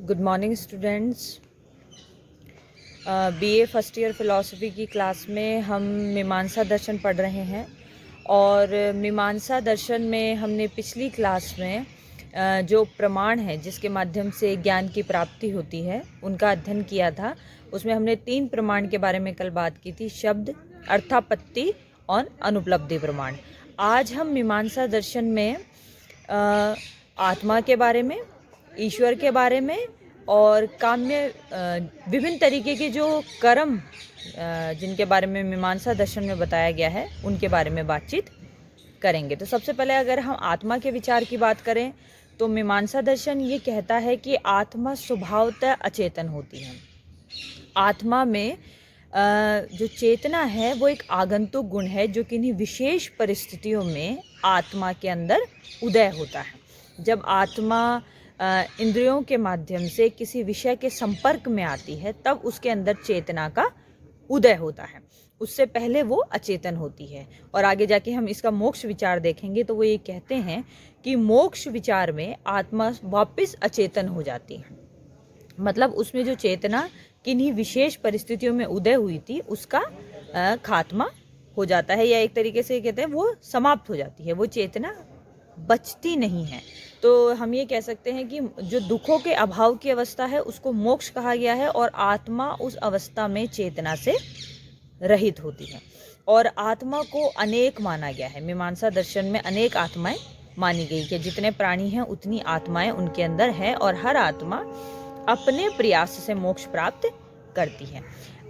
Good morning students. BA first year philosophy की class में हम मीमांसा दर्शन पढ़ रहे हैं और मीमांसा दर्शन में हमने पिछली क्लास में जो प्रमाण है जिसके माध्यम से ज्ञान की प्राप्ति होती है उनका अध्ययन किया था। उसमें हमने 3 प्रमाण के बारे में कल बात की थी, शब्द, अर्थापत्ति और अनुपलब्धि प्रमाण। आज हम मीमांसा दर्शन में आत्मा के बारे में, ईश्वर के बारे में और काम्य विभिन्न तरीके के जो कर्म जिनके बारे में मीमांसा दर्शन में बताया गया है उनके बारे में बातचीत करेंगे। तो सबसे पहले अगर हम आत्मा के विचार की बात करें तो मीमांसा दर्शन ये कहता है कि आत्मा स्वभावतः अचेतन होती है। आत्मा में जो चेतना है वो एक आगंतुक गुण है जो किन्हीं विशेष परिस्थितियों में आत्मा के अंदर उदय होता है। जब आत्मा इंद्रियों के माध्यम से किसी विषय के संपर्क में आती है तब उसके अंदर चेतना का उदय होता है, उससे पहले वो अचेतन होती है। और आगे जाके हम इसका मोक्ष विचार देखेंगे तो वो ये कहते हैं कि मोक्ष विचार में आत्मा वापस अचेतन हो जाती है, मतलब उसमें जो चेतना किन्हीं विशेष परिस्थितियों में उदय हुई थी उसका खात्मा हो जाता है, या एक तरीके से कहते हैं वो समाप्त हो जाती है, वो चेतना बचती नहीं है। तो हम ये कह सकते हैं कि जो दुखों के अभाव की अवस्था है उसको मोक्ष कहा गया है और आत्मा उस अवस्था में चेतना से रहित होती है। और आत्मा को अनेक माना गया है। मीमांसा दर्शन में अनेक आत्माएं मानी गई कि जितने प्राणी हैं उतनी आत्माएं उनके अंदर हैं और हर आत्मा अपने प्रयास से मोक्ष प्राप्त करती है।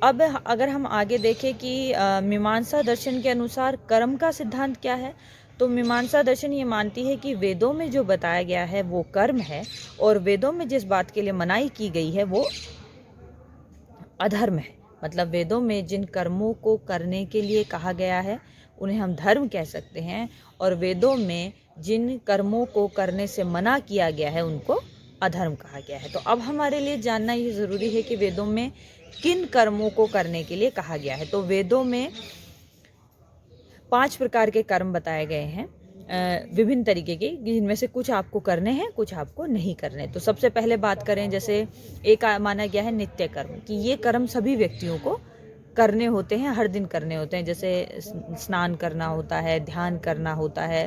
अब अगर हम आगे देखें कि मीमांसा दर्शन के अनुसार कर्म का सिद्धांत क्या है, तो मीमांसा दर्शन ये मानती है कि वेदों में जो बताया गया है वो कर्म है और वेदों में जिस बात के लिए मनाही की गई है वो अधर्म है। मतलब वेदों में जिन कर्मों को करने के लिए कहा गया है उन्हें हम धर्म कह सकते हैं, और वेदों में जिन कर्मों को करने से मना किया गया है उनको अधर्म कहा गया है। तो अब हमारे लिए जानना ये ज़रूरी है कि वेदों में किन कर्मों को करने के लिए कहा गया है। तो वेदों में 5 प्रकार के कर्म बताए गए हैं, विभिन्न तरीके के, जिनमें से कुछ आपको करने हैं कुछ आपको नहीं करने। तो सबसे पहले बात करें, जैसे एक माना गया है नित्य कर्म, कि ये कर्म सभी व्यक्तियों को करने होते हैं, हर दिन करने होते हैं। जैसे स्नान करना होता है, ध्यान करना होता है,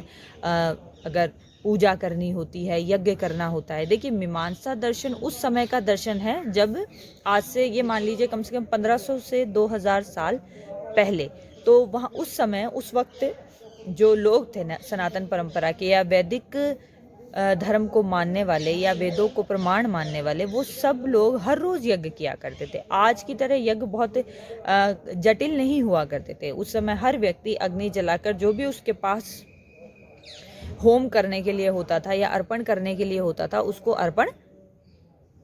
अगर पूजा करनी होती है, यज्ञ करना होता है। देखिए मीमांसा दर्शन उस समय का दर्शन है जब आज से ये मान लीजिए कम से कम 1500 से 2000 साल पहले, तो वहाँ उस समय उस वक्त जो लोग थे ना सनातन परंपरा के या वैदिक धर्म को मानने वाले या वेदों को प्रमाण मानने वाले, वो सब लोग हर रोज़ यज्ञ किया करते थे। आज की तरह यज्ञ बहुत जटिल नहीं हुआ करते थे। उस समय हर व्यक्ति अग्नि जलाकर जो भी उसके पास होम करने के लिए होता था या अर्पण करने के लिए होता था उसको अर्पण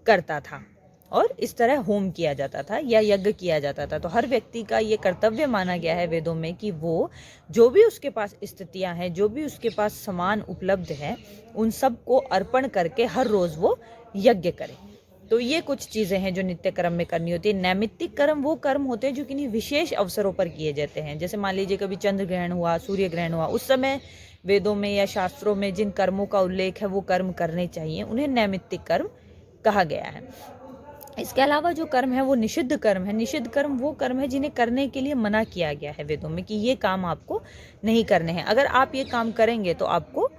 करता था और इस तरह होम किया जाता था या यज्ञ किया जाता था। तो हर व्यक्ति का ये कर्तव्य माना गया है वेदों में कि वो जो भी उसके पास स्थितियां हैं, जो भी उसके पास सामान उपलब्ध है, उन सब को अर्पण करके हर रोज़ वो यज्ञ करे। तो ये कुछ चीज़ें हैं जो नित्य कर्म में करनी होती है। नैमित्तिक कर्म वो कर्म होते हैं जो किन्हीं विशेष अवसरों पर किए जाते हैं। जैसे मान लीजिए कभी चंद्र ग्रहण हुआ, सूर्य ग्रहण हुआ, उस समय वेदों में या शास्त्रों में जिन कर्मों का उल्लेख है वो कर्म करने चाहिए, उन्हें नैमित्तिक कर्म कहा गया है। इसके अलावा जो कर्म है वो निषिद्ध कर्म है। निषिद्ध कर्म वो कर्म है जिन्हें करने के लिए मना किया गया है वेदों में कि ये काम आपको नहीं करने हैं, अगर आप ये काम करेंगे तो आपको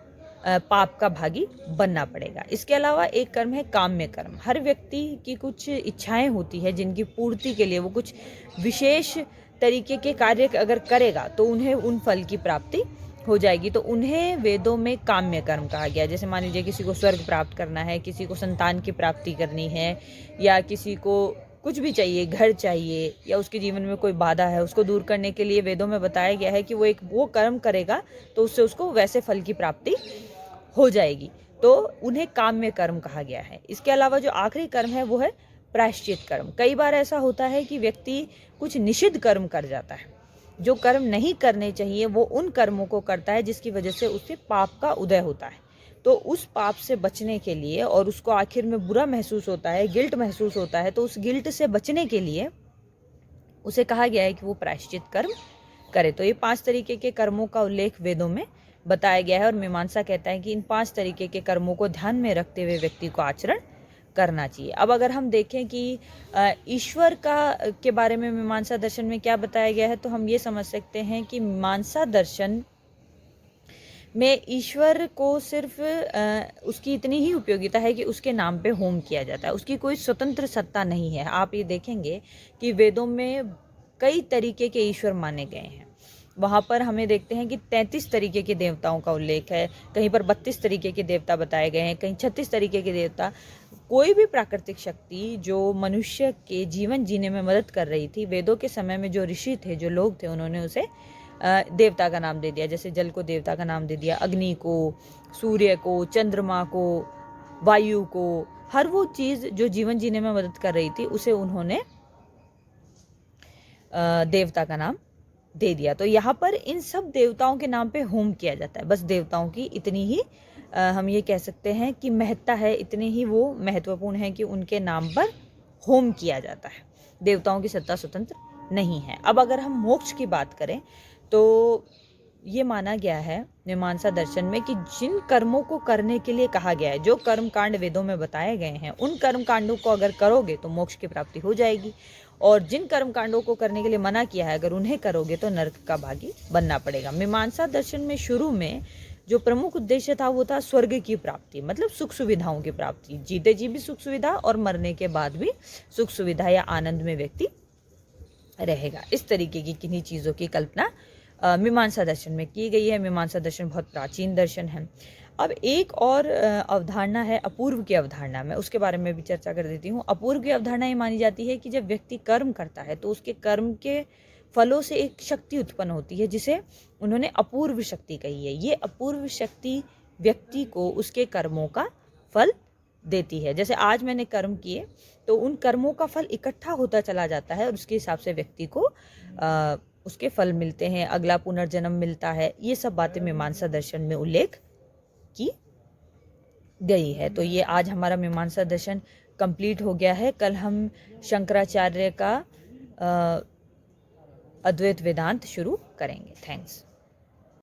पाप का भागी बनना पड़ेगा। इसके अलावा एक कर्म है काम्य कर्म। हर व्यक्ति की कुछ इच्छाएं होती है जिनकी पूर्ति के लिए वो कुछ विशेष तरीके के कार्य अगर करेगा तो उन्हें उन फल की प्राप्ति हो जाएगी, तो उन्हें वेदों में काम्य कर्म कहा गया। जैसे मान लीजिए किसी को स्वर्ग प्राप्त करना है, किसी को संतान की प्राप्ति करनी है, या किसी को कुछ भी चाहिए, घर चाहिए, या उसके जीवन में कोई बाधा है उसको दूर करने के लिए वेदों में बताया गया है कि वो कर्म करेगा तो उससे उसको वैसे फल की प्राप्ति हो जाएगी। तो उन्हें काम्य कर्म कहा गया है। इसके अलावा जो आखिरी कर्म है वो है प्रायश्चित कर्म। कई बार ऐसा होता है कि व्यक्ति कुछ निषिद्ध कर्म कर जाता है, जो कर्म नहीं करने चाहिए वो उन कर्मों को करता है जिसकी वजह से उससे पाप का उदय होता है। तो उस पाप से बचने के लिए, और उसको आखिर में बुरा महसूस होता है, गिल्ट महसूस होता है, तो उस गिल्ट से बचने के लिए उसे कहा गया है कि वो प्रायश्चित कर्म करे। तो ये 5 तरीके के कर्मों का उल्लेख वेदों में बताया गया है और मीमांसा कहता है कि इन 5 तरीके के कर्मों को ध्यान में रखते हुए व्यक्ति को आचरण करना चाहिए। अब अगर हम देखें कि ईश्वर के बारे में मीमांसा दर्शन में क्या बताया गया है, तो हम ये समझ सकते हैं कि मीमांसा दर्शन में ईश्वर को सिर्फ उसकी इतनी ही उपयोगिता है कि उसके नाम पे होम किया जाता है, उसकी कोई स्वतंत्र सत्ता नहीं है। आप ये देखेंगे कि वेदों में कई तरीके के ईश्वर माने गए हैं। वहाँ पर हमें देखते हैं कि 33 तरीके के देवताओं का उल्लेख है, कहीं पर 32 तरीके के देवता बताए गए हैं, कहीं 36 तरीके के देवता। कोई भी प्राकृतिक शक्ति जो मनुष्य के जीवन जीने में मदद कर रही थी, वेदों के समय में जो ऋषि थे, जो लोग थे, उन्होंने उसे देवता का नाम दे दिया। जैसे जल को देवता का नाम दे दिया, अग्नि को, सूर्य को, चंद्रमा को, वायु को, हर वो चीज़ जो जीवन जीने में मदद कर रही थी उसे उन्होंने देवता का नाम दे दिया। तो यहाँ पर इन सब देवताओं के नाम पे होम किया जाता है। बस देवताओं की इतनी ही हम ये कह सकते हैं कि महत्ता है, इतने ही वो महत्वपूर्ण है कि उनके नाम पर होम किया जाता है। देवताओं की सत्ता स्वतंत्र नहीं है। अब अगर हम मोक्ष की बात करें तो ये माना गया है मीमांसा दर्शन में कि जिन कर्मों को करने के लिए कहा गया है, जो कर्म कांड वेदों में बताए गए हैं, उन कर्म कांडों को अगर करोगे तो मोक्ष की प्राप्ति हो जाएगी, और जिन कर्म कांडों को करने के लिए मना किया है, अगर उन्हें करोगे तो नरक का भागी बनना पड़ेगा। मीमांसा दर्शन में शुरू में जो प्रमुख उद्देश्य था वो था स्वर्ग की प्राप्ति, मतलब सुख सुविधाओं की प्राप्ति। जीते जी भी सुख सुविधा और मरने के बाद भी सुख सुविधा या आनंद में व्यक्ति रहेगा। इस तरीके की किन्हीं चीज़ों की कल्पना मीमांसा दर्शन में की गई है। मीमांसा दर्शन बहुत प्राचीन दर्शन है। अब एक और अवधारणा है अपूर्व की अवधारणा, मैं उसके बारे में भी चर्चा कर देती हूँ। अपूर्व की अवधारणा ये मानी जाती है कि जब व्यक्ति कर्म करता है तो उसके कर्म के फलों से एक शक्ति उत्पन्न होती है, जिसे उन्होंने अपूर्व शक्ति कही है। ये अपूर्व शक्ति व्यक्ति को उसके कर्मों का फल देती है। जैसे आज मैंने कर्म किए तो उन कर्मों का फल इकट्ठा होता चला जाता है और उसके हिसाब से व्यक्ति को उसके फल मिलते हैं, अगला पुनर्जन्म मिलता है। ये सब बातें मीमांसा दर्शन में उल्लेख की गई है। तो ये आज हमारा मीमांसा दर्शन कंप्लीट हो गया है। कल हम शंकराचार्य का अद्वैत वेदांत शुरू करेंगे। थैंक्स।